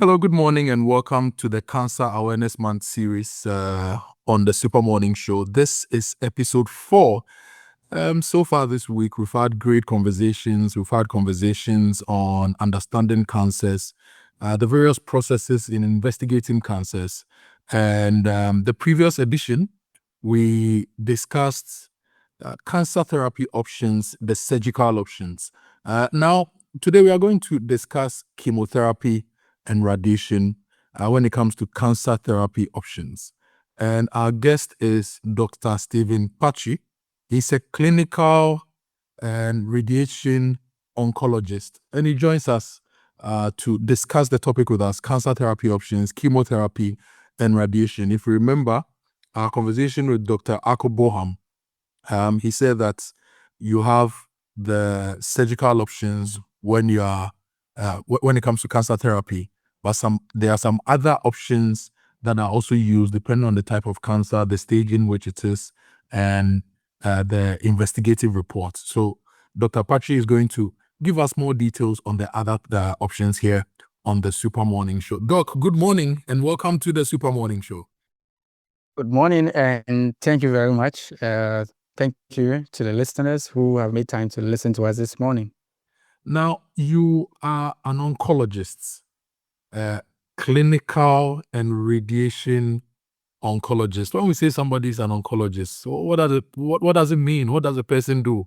Hello, good morning, and welcome to the Cancer Awareness Month series on the Super Morning Show. This is episode 4. So far this week, we've had great conversations. We've had conversations on understanding cancers, the various processes in investigating cancers. And the previous edition, we discussed cancer therapy options, the surgical options. Now, today we are going to discuss chemotherapy and radiation when it comes to cancer therapy options. And our guest is Dr. Stephen Kpatsi. He's a clinical and radiation oncologist, and he joins us to discuss the topic with us: cancer therapy options, chemotherapy, and radiation. If you remember our conversation with Dr. Akoto Boateng, he said that you have the surgical options when you are when it comes to cancer therapy, but there are some other options that are also used depending on the type of cancer, the stage in which it is, and the investigative report. So Dr. Kpatsi is going to give us more details on the other options here on the Super Morning Show. Doc, good morning and welcome to the Super Morning Show. Good morning and thank you very much. Thank you to the listeners who have made time to listen to us this morning. Now, you are an oncologist, clinical and radiation oncologist. When we say somebody is an oncologist, what does it mean? What does a person do?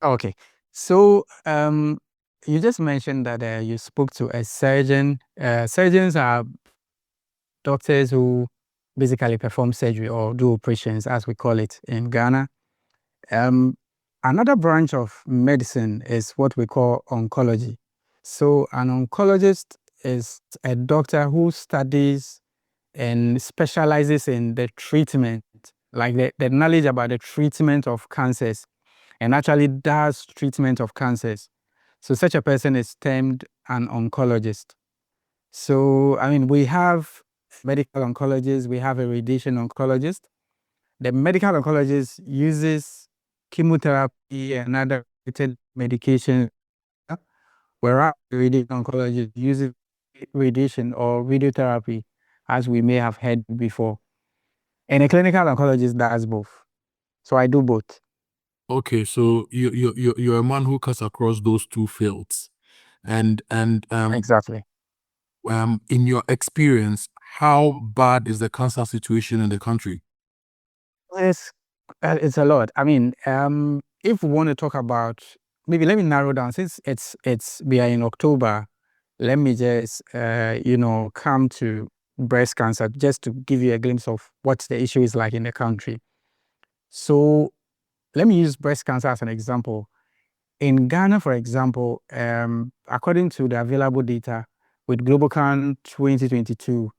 Okay, so you just mentioned that you spoke to a surgeon. Surgeons are doctors who basically perform surgery or do operations, as we call it in Ghana. Another branch of medicine is what we call oncology. So an oncologist is a doctor who studies and specializes in the treatment, like the knowledge about the treatment of cancers, and actually does treatment of cancers. So such a person is termed an oncologist. So, we have medical oncologists, we have a radiation oncologist. The medical oncologist uses chemotherapy and other related medication, whereas the radiation oncologist uses radiation or radiotherapy, as we may have heard before. And a clinical oncologist does both. So I do both. Okay, so you're a man who cuts across those two fields, and Exactly. in your experience, how bad is the cancer situation in the country? It's a lot. If we want to talk about, maybe let me narrow down, since we are in October. Let me just come to breast cancer, just to give you a glimpse of what the issue is like in the country. So let me use breast cancer as an example. In Ghana, for example, according to the available data with GlobalCan 2022,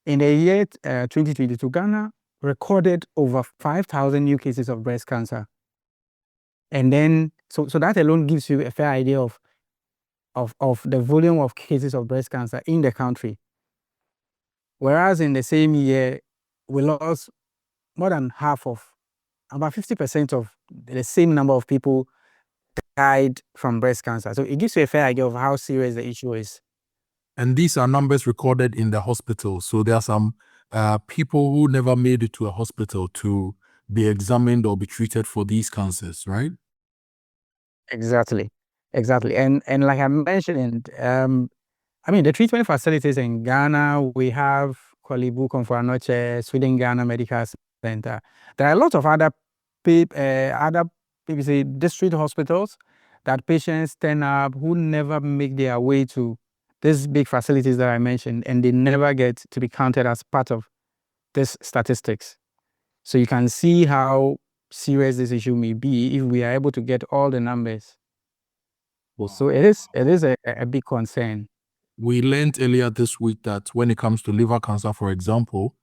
in the year 2022, Ghana recorded over 5,000 new cases of breast cancer. And then, so that alone gives you a fair idea of the volume of cases of breast cancer in the country. Whereas in the same year, we lost more than half of, about 50% of the same number of people died from breast cancer. So it gives you a fair idea of how serious the issue is. And these are numbers recorded in the hospital. So there are some people who never made it to a hospital to be examined or be treated for these cancers, right? Exactly. And like I mentioned, the treatment facilities in Ghana, we have Kwalibu Komfo-Anokye, Sweden Ghana Medical Center. There are a lot of other PBC district hospitals that patients turn up who never make their way to these big facilities that I mentioned, and they never get to be counted as part of this statistics. So you can see how serious this issue may be if we are able to get all the numbers. So it is a big concern. We learned earlier this week that when it comes to liver cancer, for example,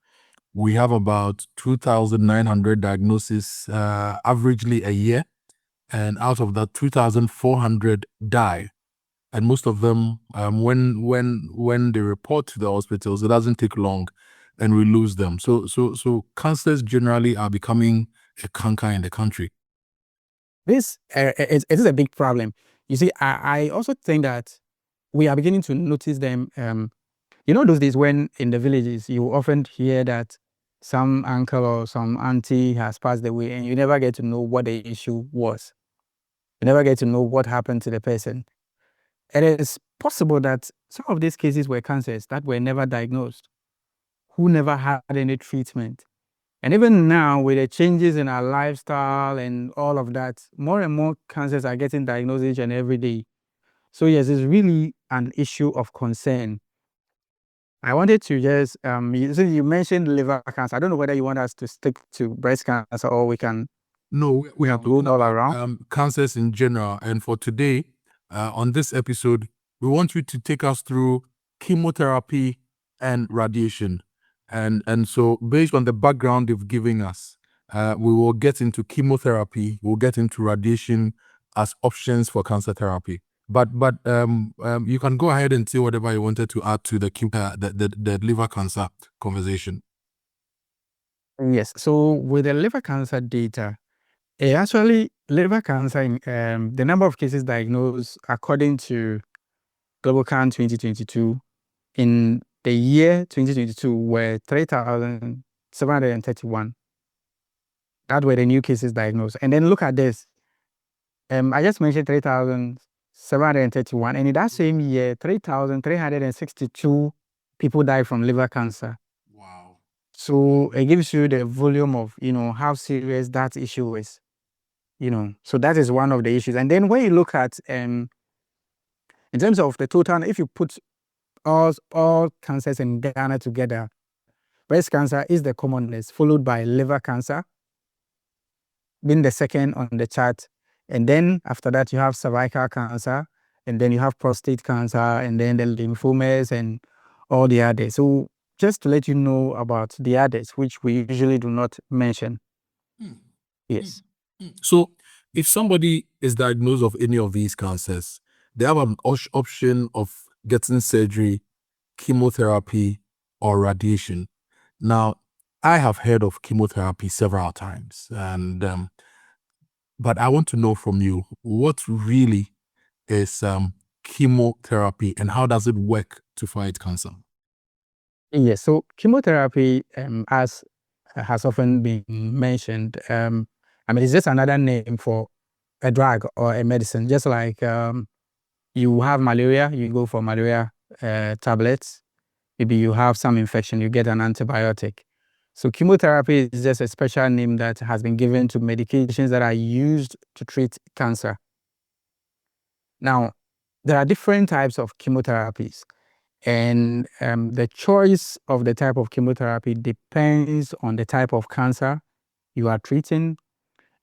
we have about 2,900 diagnoses averagely a year. And out of that, 2,400 die. And most of them, when they report to the hospitals, it doesn't take long and we lose them. So cancers generally are becoming a canker in the country. This it is a big problem. You see, I also think that we are beginning to notice them. Those days when in the villages you often hear that some uncle or some auntie has passed away, and you never get to know what the issue was. You never get to know what happened to the person. It is possible that some of these cases were cancers that were never diagnosed, who never had any treatment. And even now, with the changes in our lifestyle and all of that, more and more cancers are getting diagnosed each and every day. So yes, it's really an issue of concern. I wanted to just, you mentioned liver cancer. I don't know whether you want us to stick to breast cancer or we can we have to go all around. Cancers in general. And for today, on this episode, we want you to take us through chemotherapy and radiation. And so based on the background you've given us, we will get into chemotherapy, we'll get into radiation as options for cancer therapy. But you can go ahead and say whatever you wanted to add to the liver cancer conversation. Yes. So with the liver cancer data, actually liver cancer, the number of cases diagnosed according to Global Count 2022 in the year 2022 were 3,731. That were the new cases diagnosed. And then look at this. I just mentioned 3,731, and in that same year, 3,362 people died from liver cancer. Wow. So it gives you the volume of, how serious that issue is. So that is one of the issues. And then when you look at, in terms of the total, if you put all cancers in Ghana together, breast cancer is the commonest, followed by liver cancer, being the second on the chart. And then after that, you have cervical cancer, and then you have prostate cancer, and then the lymphomas and all the others. So just to let you know about the others, which we usually do not mention. Yes. So if somebody is diagnosed of any of these cancers, they have an option of getting surgery, chemotherapy, or radiation. Now, I have heard of chemotherapy several times, and but I want to know from you, what really is chemotherapy and how does it work to fight cancer? Yes, so chemotherapy, as has often been mentioned, it's just another name for a drug or a medicine. Just like you have malaria, you go for malaria tablets. Maybe you have some infection, you get an antibiotic. So chemotherapy is just a special name that has been given to medications that are used to treat cancer. Now, there are different types of chemotherapies, and the choice of the type of chemotherapy depends on the type of cancer you are treating,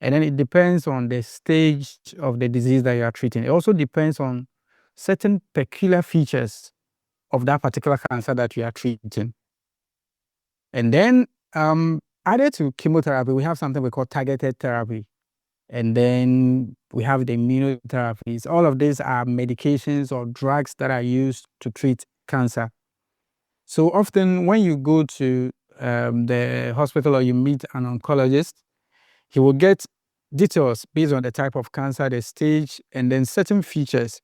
and then it depends on the stage of the disease that you are treating. It also depends on certain peculiar features of that particular cancer that you are treating. And then added to chemotherapy, we have something we call targeted therapy. And then we have the immunotherapies. All of these are medications or drugs that are used to treat cancer. So often when you go to the hospital or you meet an oncologist, he will get details based on the type of cancer, the stage, and then certain features.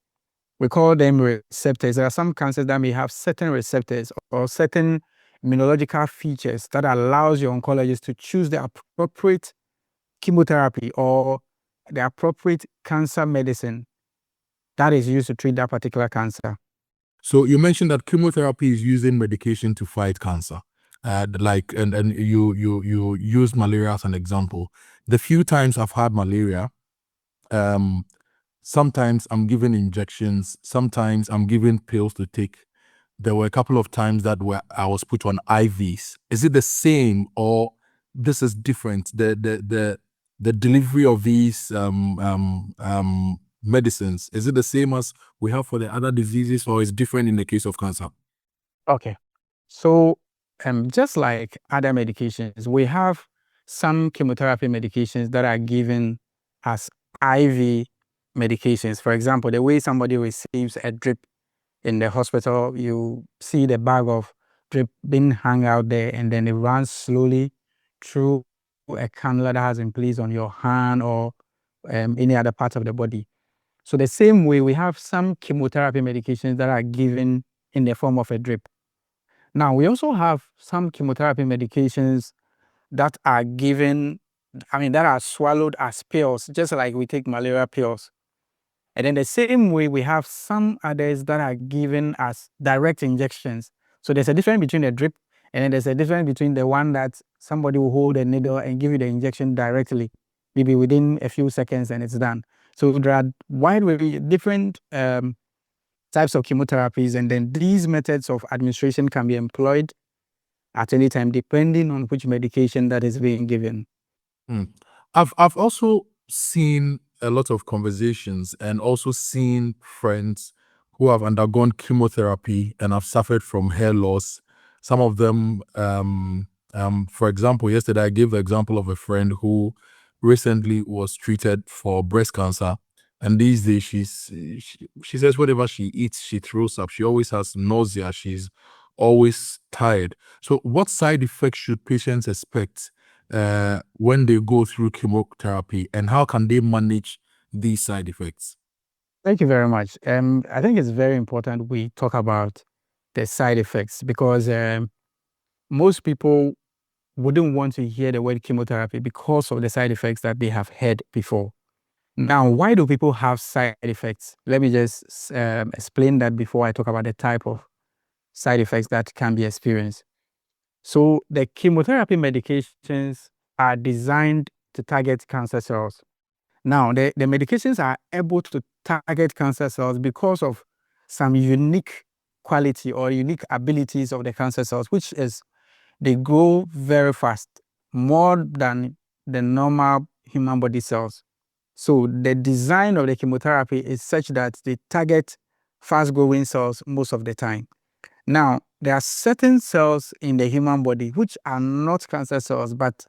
We call them receptors. There are some cancers that may have certain receptors or certain immunological features that allows your oncologist to choose the appropriate chemotherapy or the appropriate cancer medicine that is used to treat that particular cancer. So you mentioned that chemotherapy is using medication to fight cancer. And you used malaria as an example. The few times I've had malaria, sometimes I'm given injections, sometimes I'm given pills to take. There were a couple of times that I was put on IVs. Is it the same or this is different? The delivery of these medicines, is it the same as we have for the other diseases or is different in the case of cancer? Okay. So just like other medications, we have some chemotherapy medications that are given as IV medications. For example, the way somebody receives a drip in the hospital, you see the bag of drip being hung out there, and then it runs slowly through a cannula that has been placed on your hand or any other part of the body. So the same way, we have some chemotherapy medications that are given in the form of a drip. Now, we also have some chemotherapy medications that are given, that are swallowed as pills, just like we take malaria pills. And then the same way, we have some others that are given as direct injections. So there's a difference between a drip, and then there's a difference between the one that somebody will hold a needle and give you the injection directly, maybe within a few seconds, and it's done. So there are different types of chemotherapies, and then these methods of administration can be employed at any time, depending on which medication that is being given. I've also seen a lot of conversations and also seen friends who have undergone chemotherapy and have suffered from hair loss. Some of them, for example, yesterday I gave the example of a friend who recently was treated for breast cancer, and these days she says whatever she eats, she throws up. She always has nausea. She's always tired. So, what side effects should patients expect when they go through chemotherapy, and how can they manage these side effects? Thank you very much. I think it's very important we talk about the side effects, because most people wouldn't want to hear the word chemotherapy because of the side effects that they have heard before. Now, why do people have side effects? Let me just explain that before I talk about the type of side effects that can be experienced. So the chemotherapy medications are designed to target cancer cells. Now, the medications are able to target cancer cells because of some unique quality or unique abilities of the cancer cells, which is they grow very fast, more than the normal human body cells. So the design of the chemotherapy is such that they target fast-growing cells most of the time. Now, there are certain cells in the human body which are not cancer cells, but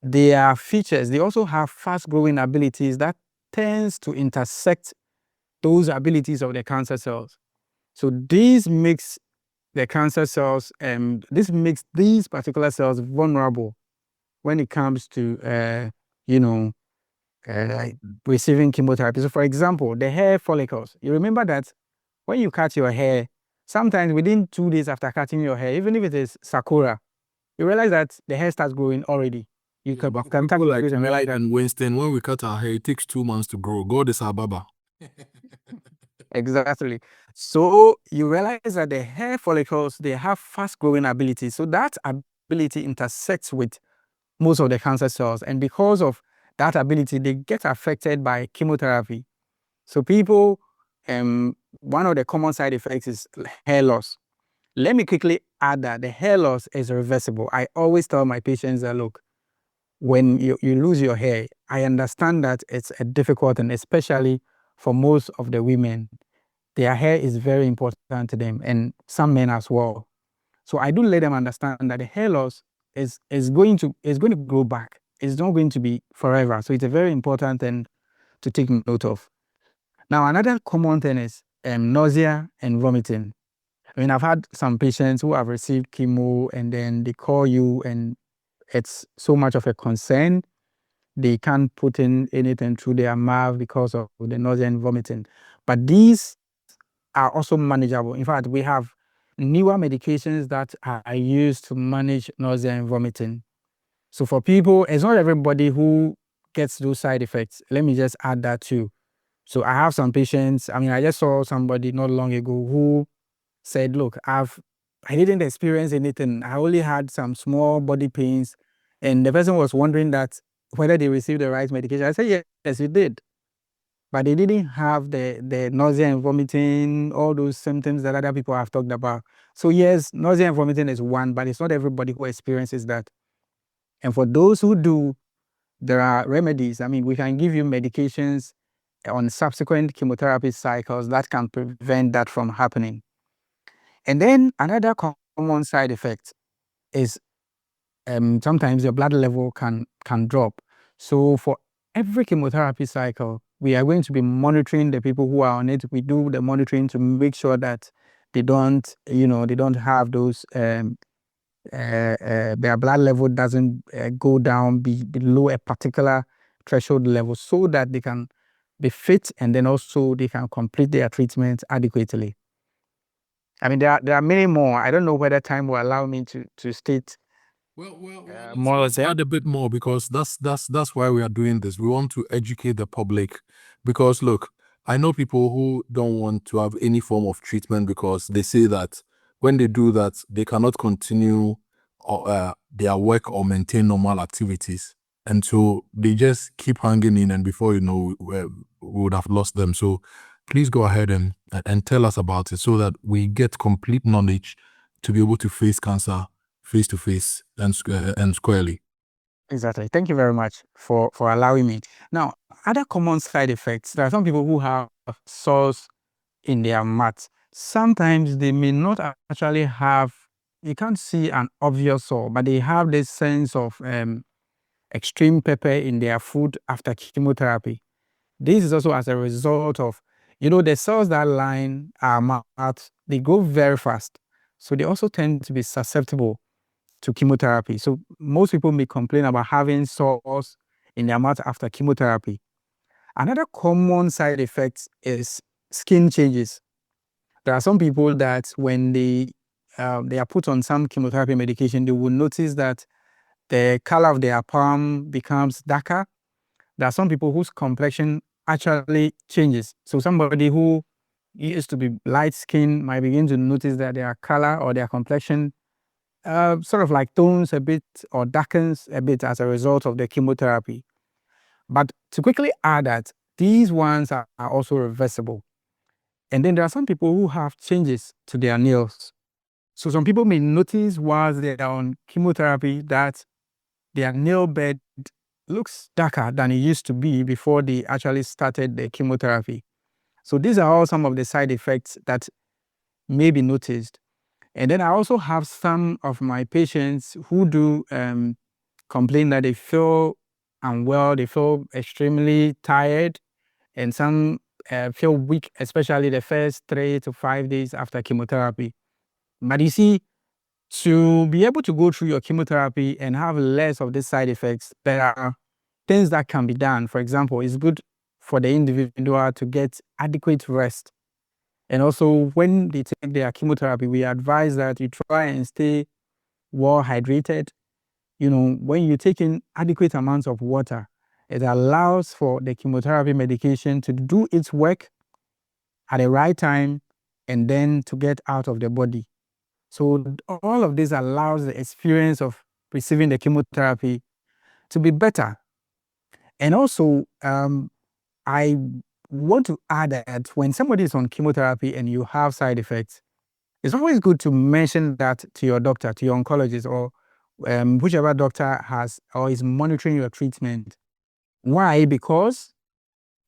they are features. They also have fast-growing abilities that tends to intersect those abilities of the cancer cells. So this makes the cancer cells, this makes these particular cells vulnerable when it comes to, receiving chemotherapy. So, for example, the hair follicles. You remember that when you cut your hair, sometimes within 2 days after cutting your hair, even if it is Sakura, you realize that the hair starts growing already. You can cut People your like face and me realize that. and Winston, when we cut our hair, it takes 2 months to grow. God is our baba. Exactly. So you realize that the hair follicles, they have fast growing ability. So that ability intersects with most of the cancer cells. And because of that ability, they get affected by chemotherapy. So people, one of the common side effects is hair loss. Let me quickly add that the hair loss is reversible. I always tell my patients that, look, when you lose your hair, I understand that it's a difficult, and especially for most of the women, their hair is very important to them, and some men as well. So I do let them understand that the hair loss is going to grow back. It's not going to be forever. So it's a very important thing to take note of. Now, another common thing is nausea and vomiting. I've had some patients who have received chemo, and then they call you, and it's so much of a concern. They can't put in anything through their mouth because of the nausea and vomiting. But these are also manageable. In fact, we have newer medications that are used to manage nausea and vomiting. So for people, it's not everybody who gets those side effects. Let me just add that too. So I have some patients, I just saw somebody not long ago who said, look, I didn't experience anything. I only had some small body pains. And the person was wondering that whether they received the right medication. I said, yes, you did. But they didn't have the nausea and vomiting, all those symptoms that other people have talked about. So yes, nausea and vomiting is one, but it's not everybody who experiences that. And for those who do, there are remedies. We can give you medications on subsequent chemotherapy cycles that can prevent that from happening. And then another common side effect is sometimes your blood level can drop. So for every chemotherapy cycle, we are going to be monitoring the people who are on it. We do the monitoring to make sure that they don't have those, their blood level doesn't go down below a particular threshold level, so that they can be fit, and then also they can complete their treatment adequately. I mean, there are many more. I don't know whether time will allow me to state more. Let's add a bit more, because that's why we are doing this. We want to educate the public, because look, I know people who don't want to have any form of treatment because they say that when they do that, they cannot continue their work or maintain normal activities. And so they just keep hanging in, and before you know, we would have lost them. So please go ahead and tell us about it, so that we get complete knowledge to be able to face cancer face to face and squarely. Exactly. Thank you very much for allowing me. Now, other common side effects. There are some people who have sores in their mouth. Sometimes they may not actually have, you can't see an obvious sore, but they have this sense of extreme pepper in their food after chemotherapy. This is also as a result of, the cells that line our mouth, they grow very fast. So they also tend to be susceptible to chemotherapy. So most people may complain about having sores in their mouth after chemotherapy. Another common side effect is skin changes. There are some people that when they are put on some chemotherapy medication, they will notice that the color of their palm becomes darker. There are some people whose complexion actually changes. So somebody who used to be light skinned might begin to notice that their color or their complexion sort of like tones a bit or darkens a bit as a result of the chemotherapy. But to quickly add that, these ones are also reversible. And then there are some people who have changes to their nails. So some people may notice whilst they are on chemotherapy that their nail bed looks darker than it used to be before they actually started the chemotherapy. So these are all some of the side effects that may be noticed. And then I also have some of my patients who do complain that they feel unwell, they feel extremely tired, and some feel weak, especially the first 3 to 5 days after chemotherapy. But you see, to be able to go through your chemotherapy and have less of these side effects, there are things that can be done. For example, it's good for the individual to get adequate rest. And also, when they take their chemotherapy, we advise that you try and stay well hydrated. When you take in adequate amounts of water, it allows for the chemotherapy medication to do its work at the right time and then to get out of the body. So all of this allows the experience of receiving the chemotherapy to be better. And also, I want to add that when somebody is on chemotherapy and you have side effects, it's always good to mention that to your doctor, to your oncologist, or whichever doctor has or is monitoring your treatment. Why? Because,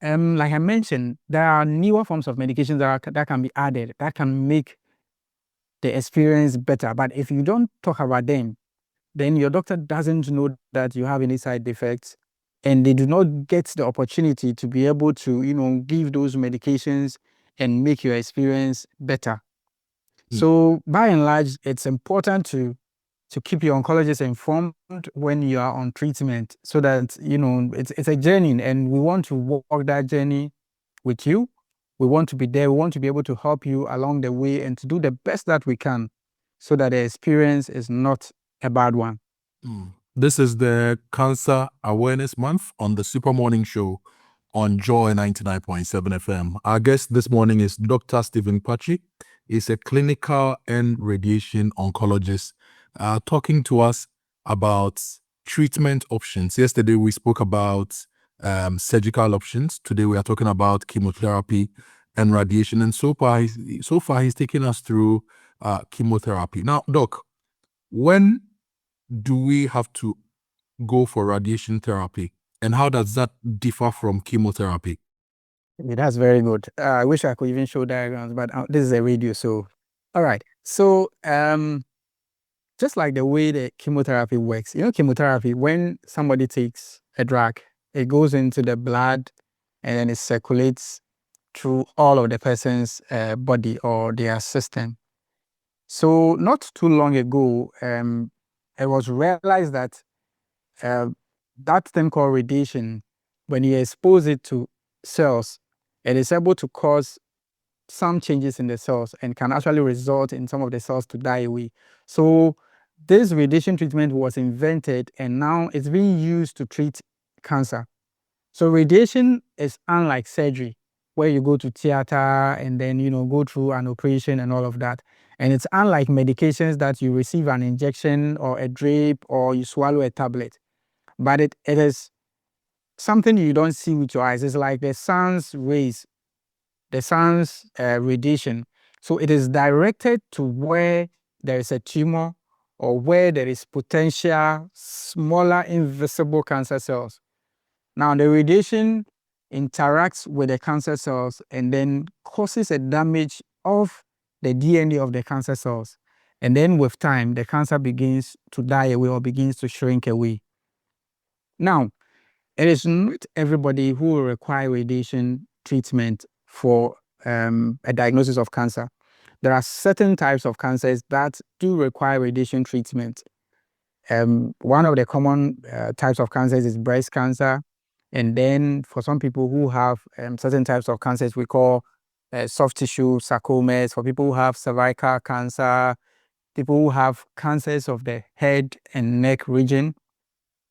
like I mentioned, there are newer forms of medications that can be added that can make the experience better. But if you don't talk about them, then your doctor doesn't know that you have any side effects, and they do not get the opportunity to be able to, give those medications and make your experience better. So by and large, it's important to keep your oncologist informed when you are on treatment, so that, it's a journey and we want to walk that journey with you. We want to be there. We want to be able to help you along the way and to do the best that we can so that the experience is not a bad one. This is the Cancer Awareness Month on the Super Morning Show on Joy 99.7 FM. Our guest this morning is Dr. Stephen Kpatsi. He's a clinical and radiation oncologist, talking to us about treatment options. Yesterday we spoke about surgical options. Today we are talking about chemotherapy and radiation. And so far he's taking us through chemotherapy. Now, Doc, when do we have to go for radiation therapy, and how does that differ from chemotherapy? Yeah, that's very good. I wish I could even show diagrams, but this is a radio, so all right. So just like the way the chemotherapy works, chemotherapy, when somebody takes a drug, it goes into the blood and then it circulates through all of the person's body or their system. So not too long ago, it was realized that that thing called radiation, when you expose it to cells, it is able to cause some changes in the cells and can actually result in some of the cells to die away. So this radiation treatment was invented and now it's being used to treat cancer. So radiation is unlike surgery, where you go to theater and then, go through an operation and all of that. And it's unlike medications that you receive an injection or a drip or you swallow a tablet. But it is something you don't see with your eyes. It's like the sun's rays, the sun's radiation. So it is directed to where there is a tumor or where there is potential smaller invisible cancer cells. Now, the radiation interacts with the cancer cells and then causes a damage of the DNA of the cancer cells. And then with time, the cancer begins to die away or begins to shrink away. Now, it is not everybody who will require radiation treatment for a diagnosis of cancer. There are certain types of cancers that do require radiation treatment. One of the common types of cancers is breast cancer. And then for some people who have certain types of cancers, we call soft tissue sarcomas. For people who have cervical cancer, people who have cancers of the head and neck region,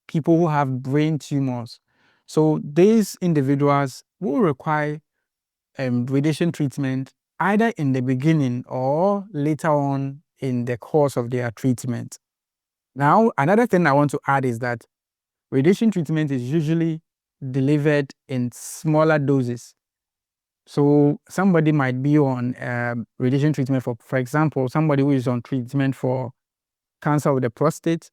people who have brain tumors. So these individuals will require radiation treatment either in the beginning or later on in the course of their treatment. Now, another thing I want to add is that radiation treatment is usually delivered in smaller doses. So somebody might be on radiation treatment for example, somebody who is on treatment for cancer of the prostate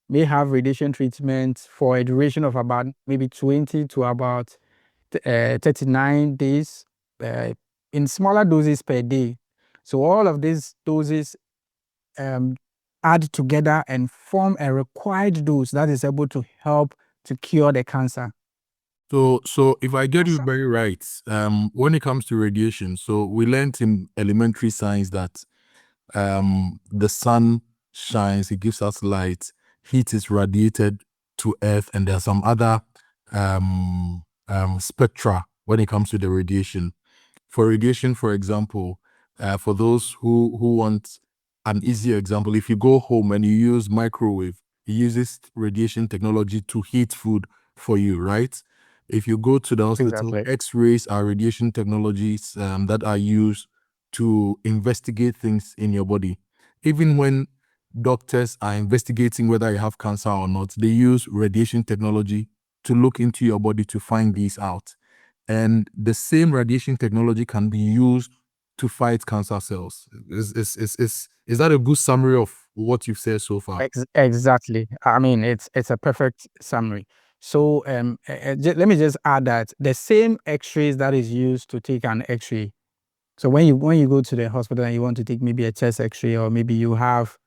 may have radiation treatment for a duration of about maybe 20 to about 39 days in smaller doses per day. So all of these doses add together and form a required dose that is able to help to cure the cancer. So if I get you very right, when it comes to radiation, so we learned in elementary science that the sun shines, it gives us light, heat is radiated to Earth, and there are some other spectra when it comes to the radiation. For radiation, for example, for those who want an easier example, if you go home and you use microwave, it uses radiation technology to heat food for you, right? If you go to the hospital, Exactly. X-rays are radiation technologies that are used to investigate things in your body. Even when doctors are investigating whether you have cancer or not, they use radiation technology to look into your body to find these out. And the same radiation technology can be used to fight cancer cells. Is that a good summary of what you've said so far? Exactly. I mean, it's a perfect summary. So let me just add that the same X-rays that is used to take an X-ray. So when you go to the hospital and you want to take maybe a chest X-ray, or maybe you have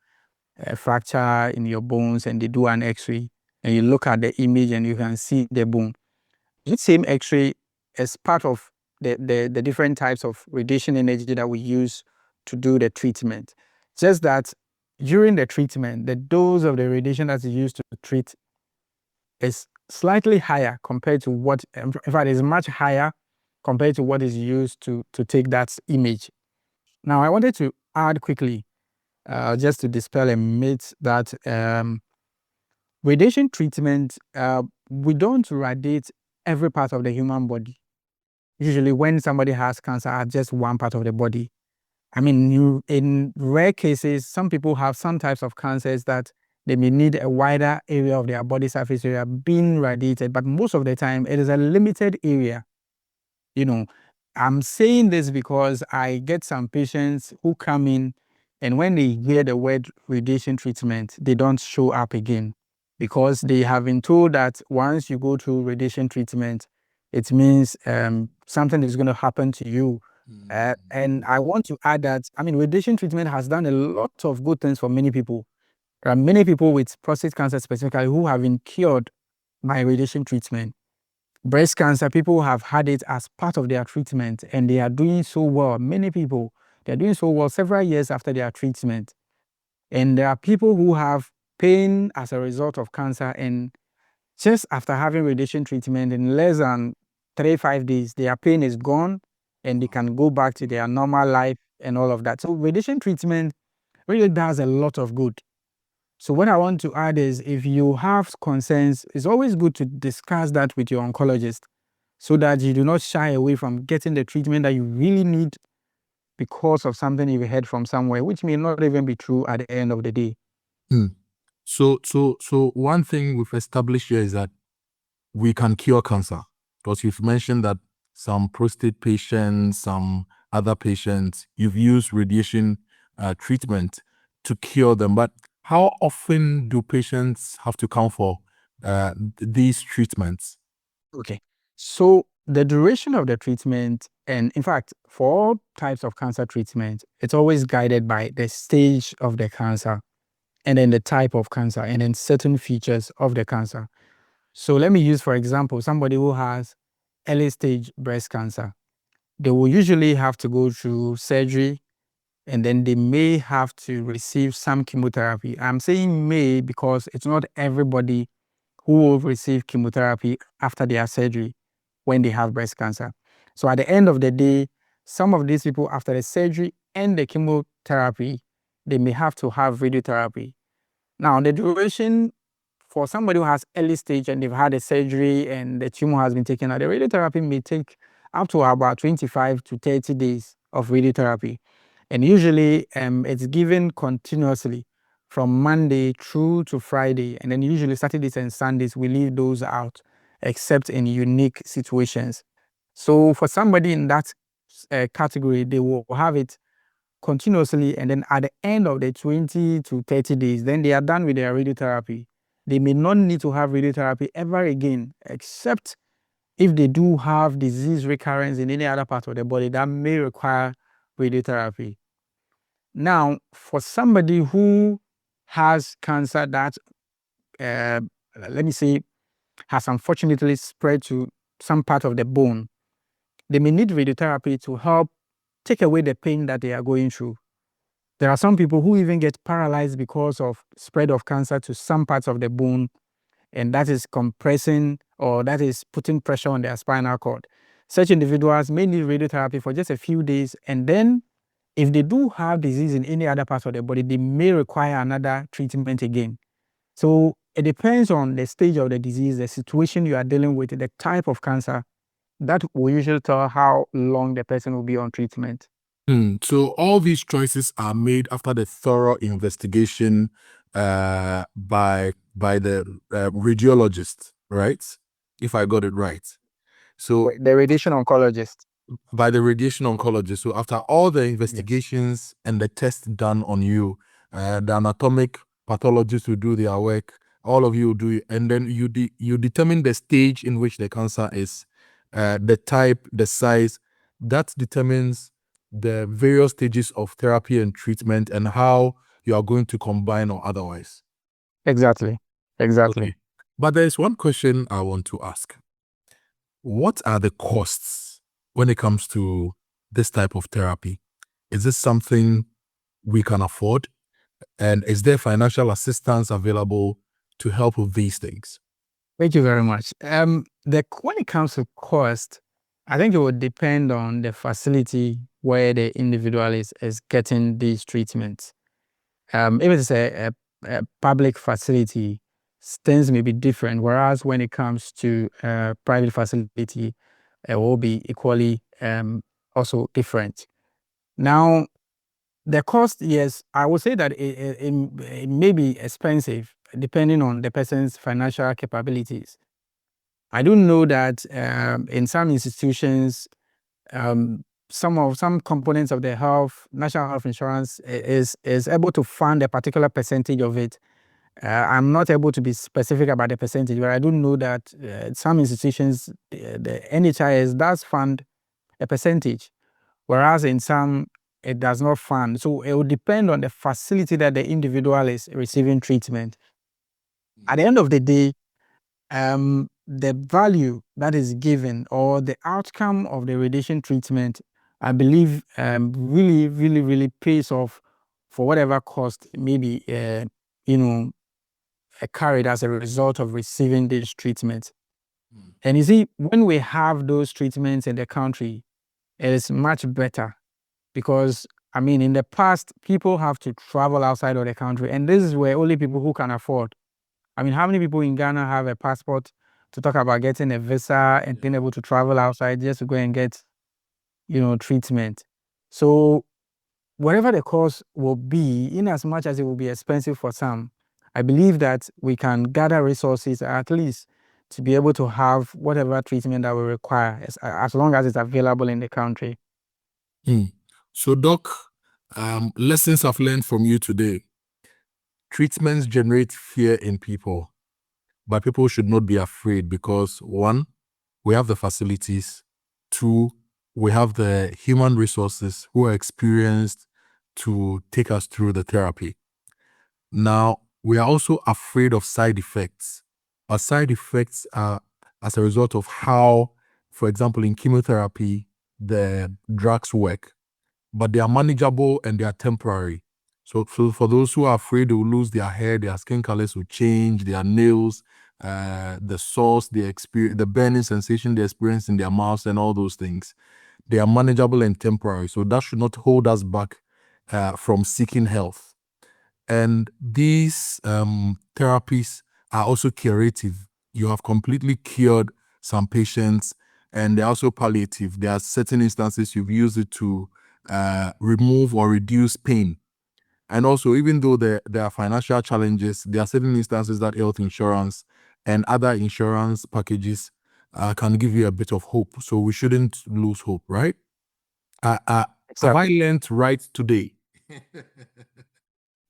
a fracture in your bones and they do an X-ray and you look at the image and you can see the bone. This same X-ray is part of the different types of radiation energy that we use to do the treatment. Just that during the treatment, the dose of the radiation that is used to treat is slightly higher compared to what, in fact, is much higher compared to what is used to take that image. Now, I wanted to add quickly, just to dispel a myth that radiation treatment, we don't radiate every part of the human body. Usually when somebody has cancer at just one part of the body. I mean, in rare cases, some people have some types of cancers that they may need a wider area of their body surface area being radiated, but most of the time it is a limited area. I'm saying this because I get some patients who come in and when they hear the word radiation treatment, they don't show up again because they have been told that once you go through radiation treatment, it means something is going to happen to you. And I want to add that, I mean, radiation treatment has done a lot of good things for many people. There are many people with prostate cancer specifically who have been cured by radiation treatment. Breast cancer, people have had it as part of their treatment and they are doing so well. Many people, they're doing so well several years after their treatment. And there are people who have pain as a result of cancer, and just after having radiation treatment in less than 3-5 days, their pain is gone and they can go back to their normal life and all of that. So radiation treatment really does a lot of good. So what I want to add is, if you have concerns, it's always good to discuss that with your oncologist so that you do not shy away from getting the treatment that you really need because of something you heard from somewhere, which may not even be true at the end of the day. So one thing we've established here is that we can cure cancer, because you've mentioned that some prostate patients, some other patients, you've used radiation treatment to cure them. But how often do patients have to come for these treatments? Okay. So the duration of the treatment, and in fact, for all types of cancer treatment, it's always guided by the stage of the cancer and then the type of cancer and then certain features of the cancer. So let me use, for example, somebody who has early stage breast cancer. They will usually have to go through surgery and then they may have to receive some chemotherapy. I'm saying may because it's not everybody who will receive chemotherapy after their surgery when they have breast cancer. So at the end of the day, some of these people, after the surgery and the chemotherapy, they may have to have radiotherapy. Now, the duration for somebody who has early stage and they've had a surgery and the tumor has been taken out, the radiotherapy may take up to about 25 to 30 days of radiotherapy. And usually it's given continuously from Monday through to Friday. And then usually Saturdays and Sundays, we leave those out, except in unique situations. So for somebody in that category, they will have it continuously. And then at the end of the 20 to 30 days, then they are done with their radiotherapy. They may not need to have radiotherapy ever again, except if they do have disease recurrence in any other part of the body that may require radiotherapy. Now, for somebody who has cancer that, let me say, has unfortunately spread to some part of the bone, they may need radiotherapy to help take away the pain that they are going through. There are some people who even get paralyzed because of spread of cancer to some parts of the bone, and that is compressing or that is putting pressure on their spinal cord. Such individuals may need radiotherapy for just a few days, and then if they do have disease in any other part of the body, they may require another treatment again. So it depends on the stage of the disease, the situation you are dealing with, the type of cancer. That will usually tell how long the person will be on treatment. So all these choices are made after the thorough investigation by the radiologist, right? If I got it right. So The radiation oncologist. by the radiation oncologist. So after all the investigations and the tests done on you, the anatomic pathologists will do their work. All of you will do it, and then you determine the stage in which the cancer is, the type, the size. That determines the various stages of therapy and treatment and how you are going to combine or otherwise. Exactly. Okay. But there is one question I want to ask. What are the costs when it comes to this type of therapy? Is this something we can afford? And is there financial assistance available to help with these things? Thank you very much. When it comes to cost, I think it would depend on the facility where the individual is getting these treatments. If it's a public facility, things may be different. Whereas when it comes to a private facility, it will be equally also different. Now, the cost, yes, I would say that it may be expensive depending on the person's financial capabilities. I do know that in some institutions, some components of the national health insurance is able to fund a particular percentage of it. I'm not able to be specific about the percentage, but I do know that some institutions, the NHIS does fund a percentage, whereas in some it does not fund. So it will depend on the facility that the individual is receiving treatment. At the end of the day, the value that is given or the outcome of the radiation treatment, I believe, really, really, really pays off for whatever cost maybe carried as a result of receiving this treatment. And you see, when we have those treatments in the country, it is much better because, I mean, in the past, people have to travel outside of the country, and this is where only people who can afford. I mean, how many people in Ghana have a passport to talk about getting a visa and being able to travel outside just to go and get, treatment? So whatever the cost will be, in as much as it will be expensive for some, I believe that we can gather resources at least to be able to have whatever treatment that we require as long as it's available in the country. So, Doc, lessons I've learned from you today. Treatments generate fear in people, but people should not be afraid because, one, we have the facilities. Two, we have the human resources who are experienced to take us through the therapy. Now, we are also afraid of side effects. Our side effects are as a result of how, for example, in chemotherapy, the drugs work, but they are manageable and they are temporary. So for those who are afraid they will lose their hair, their skin colors will change, their nails, the sores, the burning sensation they experience in their mouths and all those things, they are manageable and temporary. So that should not hold us back from seeking health. And these therapies are also curative. You have completely cured some patients, and they're also palliative. There are certain instances you've used it to remove or reduce pain. And also, even though there are financial challenges, there are certain instances that health insurance and other insurance packages can give you a bit of hope. So we shouldn't lose hope, right? Have I learned right today?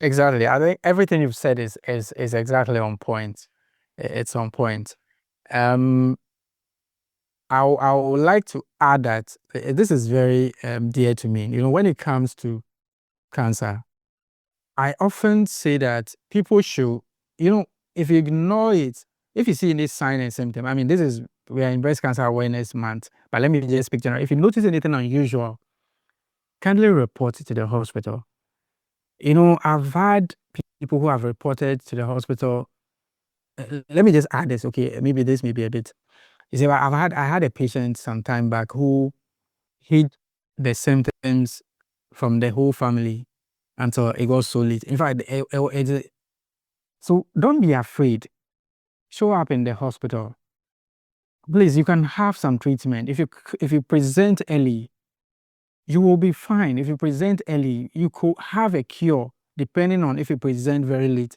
Exactly. I think everything you've said is exactly on point. It's on point. I would like to add that this is very dear to me. When it comes to cancer, I often say that people should, if you ignore it, if you see any sign and symptom, I mean, we are in Breast Cancer Awareness Month, but let me just speak general. If you notice anything unusual, kindly report it to the hospital. I've had people who have reported to the hospital. Let me just add this, okay? Maybe this may be a bit. You see, I had a patient some time back who hid the symptoms from the whole family until it got so late. In fact, so don't be afraid. Show up in the hospital. Please, you can have some treatment. If you present early, you will be fine. If you present early, you could have a cure, depending on if you present very late.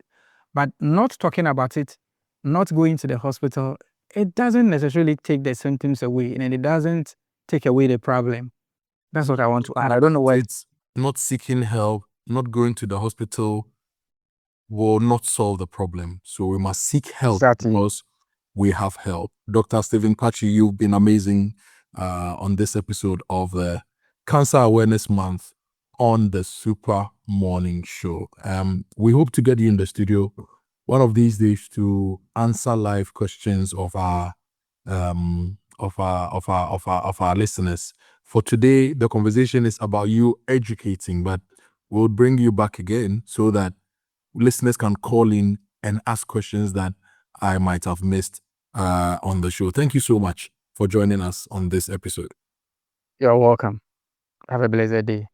But not talking about it, not going to the hospital, it doesn't necessarily take the symptoms away, and it doesn't take away the problem. That's what I want to add. I don't know why. It's not seeking help, not going to the hospital will not solve the problem. So we must seek help because we have help. Dr. Stephen Kpatsi, you've been amazing on this episode of the Cancer Awareness Month on the Super Morning Show. We hope to get you in the studio one of these days to answer live questions of our listeners. For today, the conversation is about you educating, but we'll bring you back again so that listeners can call in and ask questions that I might have missed on the show. Thank you so much for joining us on this episode. You're welcome. Have a blessed day.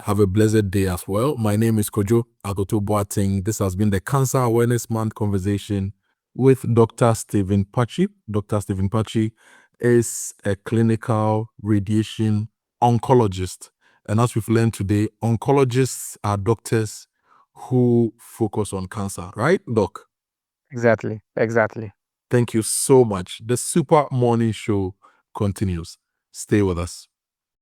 Have a blessed day as well. My name is Kojo Akoto Boateng. This has been the Cancer Awareness Month conversation with Dr. Stephen Kpatsi. Dr. Stephen Kpatsi is a clinical radiation oncologist. And as we've learned today, oncologists are doctors who focus on cancer, right, Doc? Exactly. Thank you so much. The Super Morning Show continues. Stay with us.